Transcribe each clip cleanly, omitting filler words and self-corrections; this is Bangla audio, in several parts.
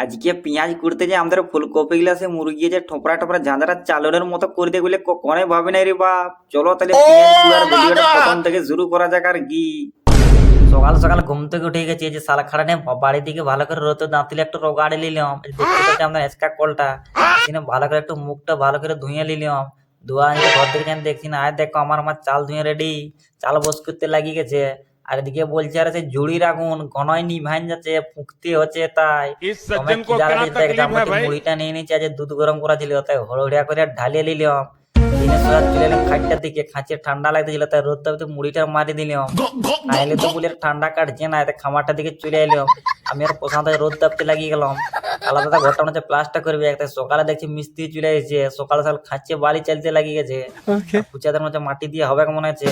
আজকে পেঁয়াজ কুড়তে যে আমাদের ফুলকপি গুলা সে মুরগি যে ঠোপরা ঠোপরা ঝাঁঝরা চালনের মতো করে দিয়ে বলে কখনোই ভাবি নাই রে বাপ। চলো তাহলে পেঁয়াজ কুড়ার ভিডিওটা প্রথম থেকে শুরু করা যাক আর কি। সকাল সকাল ঘুম থেকে উঠে গেছি, এই যে শালা খাটা নিয়ে বাড়ির দিকে ভালো করে রোদে দাঁতলে একটু রোগাড়ে নিলাম। দেখতে পাচ্ছি আমরা এসকা কলটা এখানে ভালো করে একটু মুখটা ভালো করে ধুয়ে নিলাম। ধোয়া নিয়ে ঘর থেকে যেন দেখছি না, আর দেখো আমার মা চাল ধুয়ে রেডি, চাল বস করতে লাগিয়ে গেছে। আর এদিকে বলছে আরে সে ঝুড়ি রাখুন ঘনই নিভাইন যাচ্ছে, ফুঁকতে হচ্ছে। তাই इस তোমার सज्जन কি को জানা क्या যেতে तकलीफ है भाई। মুড়িটা নিয়ে নিচ্ছে, আজ দুধ গরম করা ছিল তাই হড়হড়িয়া করে ঢালিয়ে নিলাম। দিনে সোজা চলে এলাম খাটটার দিকে, খাঁচে ঠান্ডা লাগতেছিল তাই রোদ তাপতে মুড়িটা মারি দিলাম। নাইলে তো বলে ঠান্ডা কাটছে না, এতে খামারটার দিকে চলে এলাম। আমি আর প্রশান্ত রোদ তাপতে লাগিয়ে গেলাম। আলাদা দাদা ঘরটা মনে হচ্ছে প্লাস্টার করবে, একটা সকালে দেখছি মিস্ত্রি চলে এসেছে, সকাল সকাল খাচ্ছে বালি চালতে লাগিয়ে গেছে। কুচাদের মধ্যে মাটি দিয়ে হবে মনে হচ্ছে,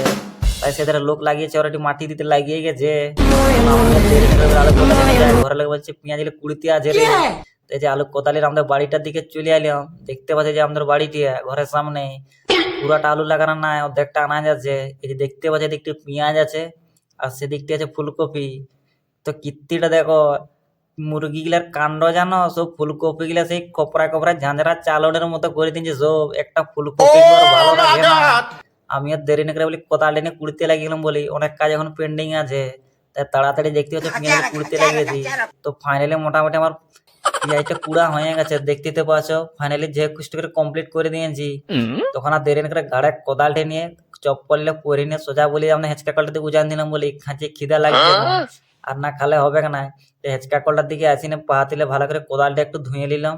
তাই সেদের লোক লাগিয়েছে, অলরেডি মাটি দিতে লাগিয়ে গেছে। ঘরে লোক বলছে পেঁয়াজ কুড়িতে আছে রে। এই যে আলু কোদালির আমাদের বাড়িটার দিকে চলে এলাম, দেখতে পাচ্ছি যে আমাদের বাড়িটি ঘরের সামনে পুরাটা আলু লাগানো নাই, অর্ধেকটা আনাজ আছে। এই যে দেখতে পাচ্ছি একটু পেঁয়াজ আছে, আর সেদিকটি আছে ফুলকপি। তো কীর্তিটা দেখো, মুরগি গুলার কাণ্ড জানো, সব ফুলকপি গুলা সেই কপড়া কপড়া ঝাঁঝরা চালনের মতো করে দিয়েছে সব। একটা ফুলকপি ভালো লাগে না। আমি আর দেরি না করে বলি কোদাল নিয়ে কুড়িতে লাগিয়েলাম, বলি অনেক কাজ এখন পেন্ডিং আছে, তাই তাড়াতাড়ি দেখতে হচ্ছে পেঁয়াজ কুড়িতে লাগিয়েছি। তো ফাইনালি মোটামুটি আমার পেঁয়াজটা কুড়া হয়ে গেছে, দেখতে তো পাচ্ছ। ফাইনালি যে কুষ্ট করে কমপ্লিট করে দিয়েছি। তখন আর দেরি না করে গাড়ে কোদালটা নিয়ে চপ্পলে পরে নিয়ে সোজা বলি আমরা হেঁচকা কলটাতে উজান দিলাম, বলি খাঁচে খিদা লাগছে না, আর না খালে হবে না। হেঁচকা কলটার দিকে আসি না, পা তুলে ভালো করে কোদালটা একটু ধুয়ে নিলাম।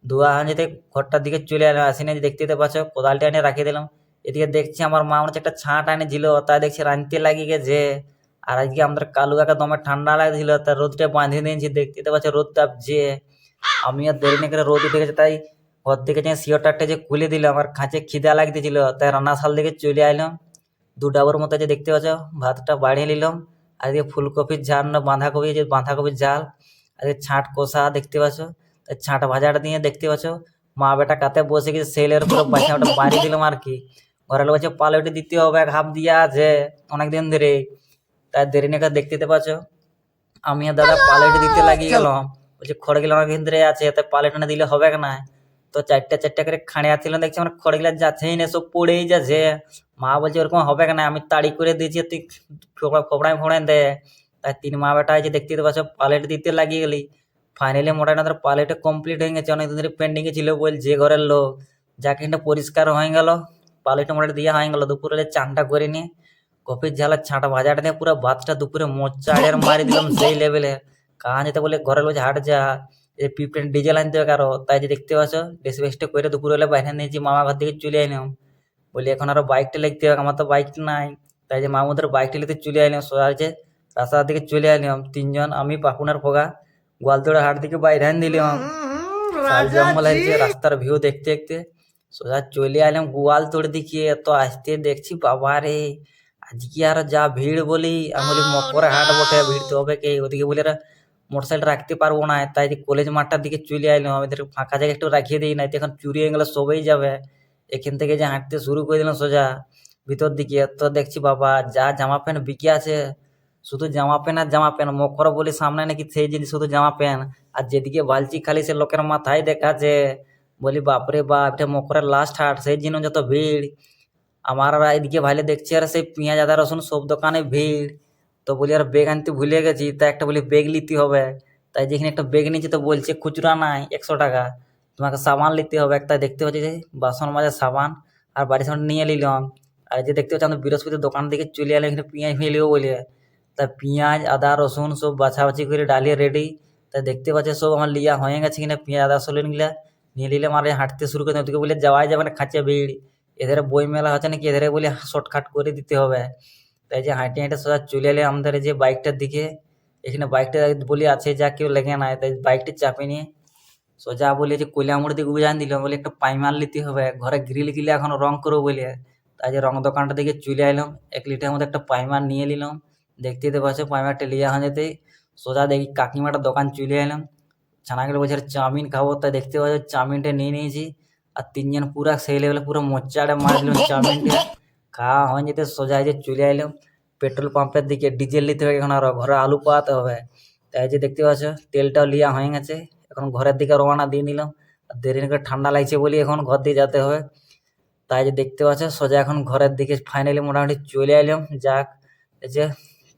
ধোয়া হয়ে যেতে ঘরটার দিকে চলে এলাম, আসি না দেখতে তো পাচ্ছ কোদালটা এনে রাখিয়ে দিলাম। এদিকে দেখছি আমার মা মনে হচ্ছে একটা ছাঁট এনেছিল, তাই দেখছি রাঁধতে লাগিয়ে গেছে। আর আজকে আমাদের কালু কাকা দমে ঠান্ডা লাগছিল, তার রোদটা বাঁধিয়ে দিয়েছি, দেখতে তো পাচ্ছ রোদ তাপছে। আমি আর দেরি না করে রোদ উঠে গেছে, তাই ঘর থেকে যে সিওটারটা যে খুলে দিলাম, আর খাঁচে খিদা লাগতেছিল, তাই রান্নাশাল দিকে চলে আইলাম। দু ডাবর মতো যে দেখতে পাচ্ছ ভাতটা বাড়িয়ে নিলাম। আর এদিকে ফুলকপির ঝাল না বাঁধাকপি, যে বাঁধাকপির ঝাল, আর এদিকে ছাঁট কষা দেখতে পাচ্ছ। তাই ছাঁট ভাজাটা দিয়ে দেখতে পাচ্ছ মা বেটা কাতে বসে গেছে, সেলের পুরো বাচ্চা ওটা বাড়ি দিলাম আর কি। ঘরের লোক পালটি দিতে হবে, হাফ দিয়া আছে অনেকদিন ধরে, তাই দেরি না করে দেখতে পাচ্ছ আমি আর দাদা পালেটে দিতে লাগিয়ে গেলাম। বলছি খড়গুলো অনেক দিন ধরে আছে, তাই পালেট না দিলে হবে না। তো চারটা চারটা করে খাঁড়িয়া ছিল, দেখছি আমার খড়গুলো যাচ্ছেই না, সব পড়েই যাচ্ছে। মা বলছে ওরকম হবে না, আমি তাড়ি করে দিয়েছি, তুই ফোড়ায় ফোড়ায় দে। তাই তিন মা বেটা আছে দেখতে পাচ্ছ পালেট দিতে লাগিয়ে গেলি। ফাইনালি মোটামুটি আমাদের পালেটে কমপ্লিট হয়ে গেছে, অনেকদিন ধরে পেন্ডিংয়ে ছিল বলছে ঘরের লোক। যাকে এটা পরিষ্কার হয়ে গেল, পালেটে মোটামুটি দিয়ে হয়ে গেল। দুপুরে চানটা করে নিয়ে কপির ঝালের ছাঁটা ভাজাটা দিয়ে পুরো ভাতটা দুপুরে মোচা আর মারি দিলাম সেই লেভেলে। কাহা যেতে বলে ঘরের লোক হাট যা পিপটেন ডিজেল আনতে হবে কারো, তাই যে দেখতে পাচ্ছ ডেসবেস্টে করে দুপুর হলে বাইরে নিয়েছি, মামা ঘর থেকে চলে আইলাম। বলি এখন আরো বাইকটা লিখতে হবে, আমার তো বাইক নাই। তাই যে মামুদের বাইকটা লিখতে চলে আইলাম, সোজা যে রাস্তার দিকে চলে আইলাম তিনজন, আমি পাকুনার ফোগা গোয়ালতোড়া হাট দিকে বাইরে দিলাম। শাল জঙ্গল আছে, রাস্তার ভিউ দেখতে দেখতে সোজা চলে আইলাম গোয়ালতোড় দিকে। তো আসতে দেখছি বাবা রে, আজকে আর যা ভিড় বলি। আমি বলি মকরে হাট বটে, ভিড় তো হবে কে। ওদিকে বলে মোটরসাইকেল রাখতে পারবো না, তাই যে কলেজ মাঠটার দিকে চলে আইলাম। আমাদের ফাঁকা জায়গা একটু রাখিয়ে দিই, নাই তো এখন চুরি হয়ে গেলে সবাই যাবে। এখান থেকে যে হাঁটতে শুরু করে দিলাম সোজা ভিতর দিকে, তো দেখছি বাবা যা জামা প্যান্ট বিকে আছে, শুধু জামা প্যান্ট আর জামা প্যান্ট। মকর বলি সামনে নাকি সেই জিনিস শুধু জামা প্যান্ট, আর যেদিকে বালছি খালি সে লোকের মাথায় দেখাচ্ছে। বলি বাপরে বাপ, এটা মকরের লাস্ট হাট, সেই জন্য যত ভিড়। আমার আর এদিকে ভাইলে দেখছি আর সেই পেঁয়াজ আদা রসুন সব দোকানে ভিড়। তো বলি আর বেগ আনতে ভুলে গেছি, তাই একটা বলি বেগ নিতে হবে। তাই যেখানে একটা বেগ নিয়েছি তো বলছে খুচরা নাই 100 টাকা, তোমাকে সাবান নিতে হবে একটা। দেখতে পাচ্ছি যে বাসন মাজার সাবান, আর বাড়ির সামনে নিয়ে নিলাম। আর যে দেখতে পাচ্ছি আমি বৃহস্পতি দোকান থেকে চলে এলাম, এখানে পেঁয়াজ নিয়ে নিবো বলে। তা পেঁয়াজ আদা রসুন সব বাছাবাছি করে ডালিয়ে রেডি। তাই দেখতে পাচ্ছি সব আমার লিয়া হয়ে গেছে কিনা, পেঁয়াজ আদা রসুন গুলা নিয়ে নিলাম। আর হাঁটতে শুরু করে ওদিকে বলে যাওয়াই যাবে না, খাচ্ছে ভিড়। এদের বই মেলা হচ্ছে নাকি, এদের বলে শর্টকাট করে দিতে হবে। তাই যে হাঁটে হাঁটে সোজা চলে এলে আমাদের যে বাইকটার দিকে। এখানে বাইকটা বলি আছে যা কেউ লেগে নাই, তাই বাইকটা চাপে নিয়ে সোজা বলি যে কৈলামুড় দিকে উজান দিলাম, বলে একটা পাইমার নিতে হবে, ঘরে গ্রিল গিলে এখন রং করবো বলে। তাই যে রং দোকানটা দিকে চলে এলাম, 1 লিটার মধ্যে একটা পাইমার নিয়ে নিলাম। দেখতে তো পাচ্ছ পাইমারটা লিয়া হয়ে যেতে সোজা দেখি কাকিমাটার দোকান চলে এলাম। ছানাগুলো বলছে চাউমিন খাবো, তাই দেখতে পাচ্ছ চাউমিনটা নিয়ে নিয়েছি। আর তিনজন পুরা সেই লেভেলে পুরো মোচাটা মার দিলাম চাউমিনটা। খাওয়া হয়ে যেতে সোজা যে চলে এলাম পেট্রোল পাম্পের দিকে, ডিজেল নিতে হবে এখন, আরো ঘরে আলু পাওয়াতে হবে। তাই যে দেখতে পাচ্ছ তেলটাও লিয়া হয়ে গেছে, এখন ঘরের দিকে রওনা দিয়ে নিলাম। আর দেরি করে ঠান্ডা লাগছে বলি এখন ঘর দিয়ে যেতে হবে। তাই যে দেখতে পাচ্ছ সোজা এখন ঘরের দিকে ফাইনালি মোটামুটি চলে এলাম। যাক, এই যে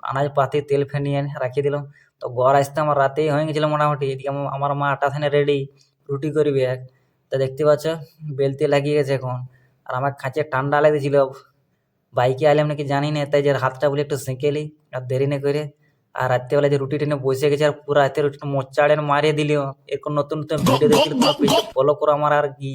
আনাজ পাতি তেল ফেল নিয়ে রাখিয়ে দিলাম। তো ঘর আসতে আমার রাতেই হয়ে গেছিল মোটামুটি। এদিকে আমার মা আটা থানে রেডি, রুটি করবে। তা দেখতে পাচ্ছ বেলতে লাগিয়ে গেছে এখন। আর আমার খাঁচে ঠান্ডা লেগেছিল, বাইকে আইলাম নাকি জানি না, তাই যে হাতটা বলে একটু সেঁকেলি আর দেরি না করে। আর রাত্রেবেলা যে রুটি টেনে বসে গেছে আর পুরো রাতে রুটিটা মোচাড়েন মারিয়ে দিল। এরকম নতুন নতুন ভিডিও দেখলে তোমার পেজে ফলো করো আমার আর কি।